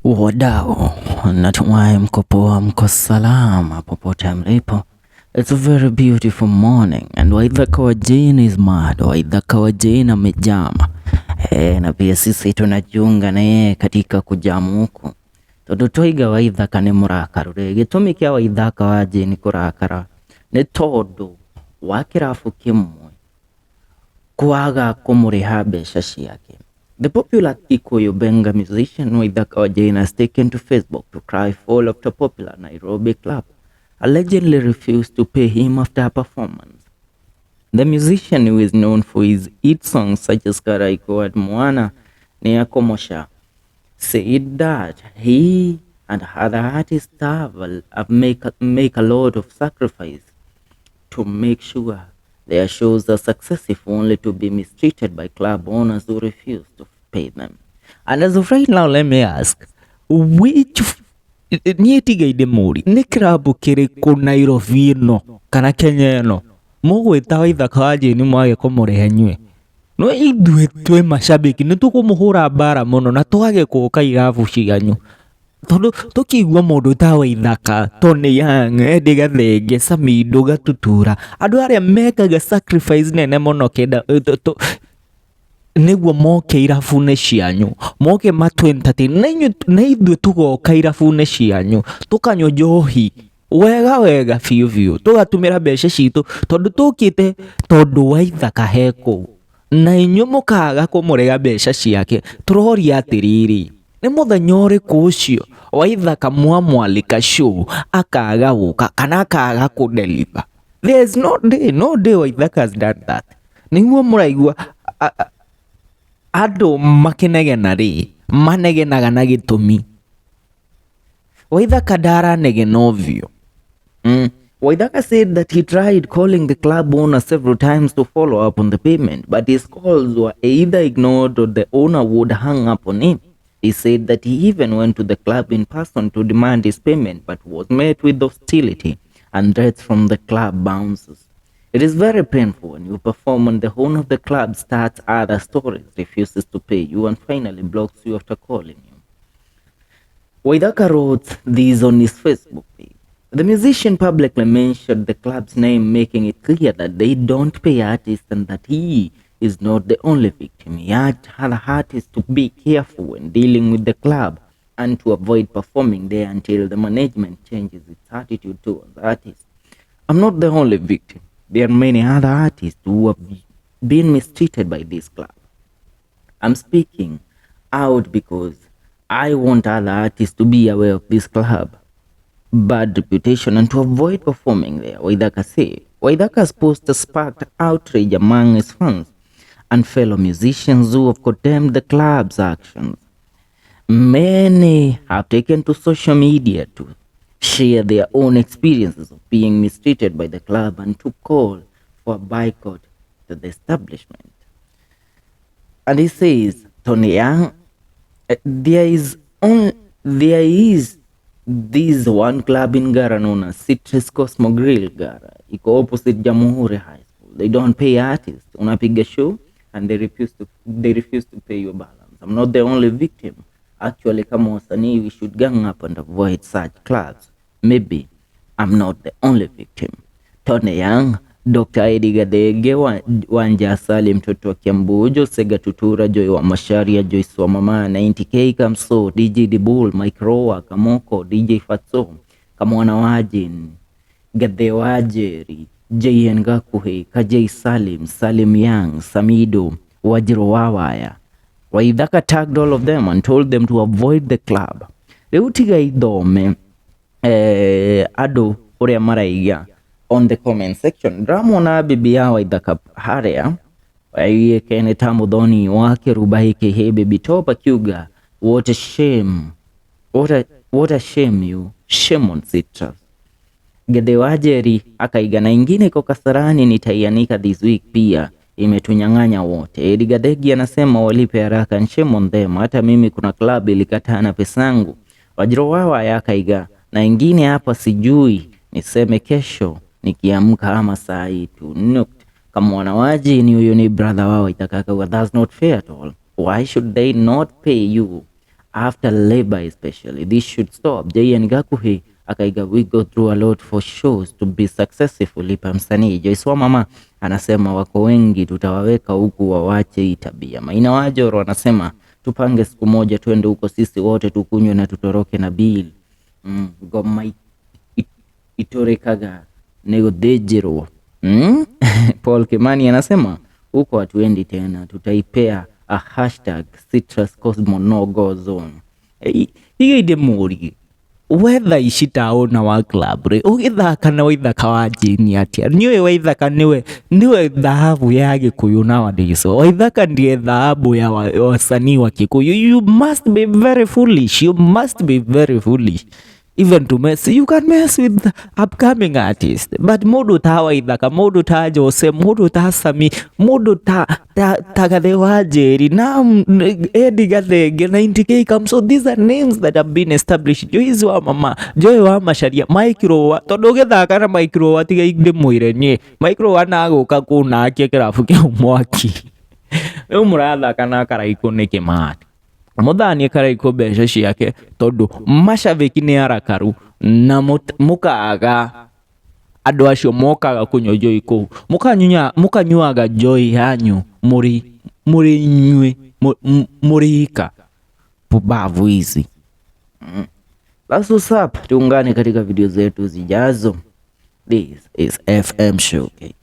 Wadau, natumai mko poa, mko salama popote mlipo. It's a very beautiful morning and Waithaka Wajane is mad. Waithaka Wajane amejama. Na pia sisi tunajiunga na yeye katika kujamu huku. Tondu twiga Waithaka ni murakaru. Gitumi kia Waithaka Wajane kurakara ni tondu wa kirabu kimwe kwaga kumuriha mbeca ciake. The popular Kikuyu Benga musician Waithaka Wajane has taken to Facebook to cry foul after popular NAIROBI club allegedly refused to pay him after a performance. The musician, who is known for his hit songs such as Karaiko and Mwana Neakomosha, said that he and other artists have make a lot of sacrifice to make sure their shows are successful, only to be mistreated by club owners who refuse to pay them. And as of right now, let me ask, which nietigaide muri ni kirabu kiriku Nairobi ino kana Kenya ino mugwita Waithaka Wajane mwage kumurehe nywe? No ithuĩ twĩ mashabiki nĩ tũkũmũhũra mbara mũno na twage gũka irabu cianyu, tondu tukigua mũndũ ta Waithaka, Tony Young, Eddie Gathenge, Samido Gatutura, andũ arĩa mekaga sacrifice nene mũno kenda nĩguo moke irabu-inĩ cianyu, moke entertain na ithuĩ tũgoka irabu-inĩ cianyu tũkanyua njohi wega biũ biũ, tũgatumĩra mbeca citũ tondu tũkĩte tondu Waithaka he kũu na inyuĩ mũkaga kũmũrega mbeca ciake. Tũroria atĩrĩrĩ, nĩ mũthenya ũrĩkũ ũcio Waithaka mwamwalika show akaga gũka kana akaga kũdeliver? There is no day Waithaka has done that. Nĩguo mũraigua andũ makenegena rĩ, manegenaga na gĩtũmi. Waithaka ndaranegena ovyo. Waithaka said that he tried calling the club owner several times to follow up on the payment, but his calls were either ignored or the owner would hang up on him. He said that he even went to the club in person to demand his payment, but was met with hostility and threats from the club bouncers. It is very painful when you perform and the owner of the club starts other stories, refuses to pay you, and finally blocks you after calling you. Waithaka wrote this on his Facebook page. The musician publicly mentioned the club's name, making it clear that they don't pay artists and that he is not the only victim. He urged other artists to be careful when dealing with the club and to avoid performing there until the management changes its attitude towards artists. I'm not the only victim. There are many other artists who have been mistreated by this club. I'm speaking out because I want other artists to be aware of this club bad reputation and to avoid performing there, Waithaka said. Waithaka's post sparked outrage among his fans and fellow musicians who have condemned the club's actions. Many have taken to social media to share their own experiences of being mistreated by the club and to call for a boycott to the establishment. And he says, Tony Young, there is this one club in Gara known as Citrus Cosmo Grill Gara. Iko opposite Jamhuri High School. They don't pay artists. Unapiga show and they refuse to pay your balance. I'm not the only victim. Actually, kama wasanii, we should gang up and avoid such clubs. Maybe I'm not the only victim. Tony Young, Dr. Eddie Gathenge, Wanja Salim, mtoto wa Kiambu, Jose Gatutura, Joy wa Masharia, Joyce wa Mama, 90K Kamso, DJ Dibul, Mike Rowa, Kamoko, DJ Fatso, Kamwana Wajane, Gathe Wajeri, JN Gakuhe, Kajay Salim, Salim Young, Samido, Wajiro Wawaya. Waithaka tagged all of them and told them to avoid the club. Reutiga idome ado uria maraiga on the comment section. Ramona bibi ya Waithaka haria waiye kene Muthoni WAKIRUMBA aka baby topa Kyuga. What a shame. What a shame you. Shame on Citrus. Gathe Wajeri akaiga na ingine kwa Kasarani nitaianika this week pia imetunyang'anya wote. Eddie Gathenge anasema walipe haraka, shame on them. Hata mimi kuna club ilikataa na pesangu. Wajiro wawa yakaiga na ingine hapa sijui niseme kesho nikiamka ama saa hii tu. Kama wanawaji ni huyo ni brother wao itakaka. That's not fair at all. Why should they not pay you after labor especially. This should stop. Jay and Gakuhi akaiga, we go through a lot for shows to be successful. Lipa msanii Joyce wa mama anasema wako wengi tutawaweka huku wawache hii tabia. Maina Wajoro anasema tupange siku moja twende huko sisi wote tukunywe na tutoroke na bill. Goma itorekaga nego dejero. Paul Kimani anasema huko hatuendi tena, tutaipea a hashtag citrus cosmo no go zone. Hiyo ide muri whether ishitaona wa club re ugithaka na Waithaka Wajane atia niwe Waithaka niwe dhahabu ya Gikuyu nowadays. Waithaka ndiye dhahabu ya wasanii wa Kikuyu. You must be very foolish, you must be very foolish even to mess. You can mess with upcoming artists, but modu ta Waithaka, modu ta Jose, modu ta Sami, modu ta Gathe Wajeri, now Eddie Gathege, 90K come. So these are names that have been established. Joyce wa mama, Joy wa Masharia, Micro wa tondu githaka na Micro wa tiga inde mwire nye Micro wa naguka kuna akie Kirabu kia mwaki eu murathaka na Karaiko niki mati muthanie Karaiko mbeca ciake tondu mashabiki ni arakaru na mukaga andu acio mokaga kunywa Joy kuu mukanyuaga Joy yanyu murika pubavu hizi. That's what's up. Tuungane katika video zetu zijazo. This is FM Showcase.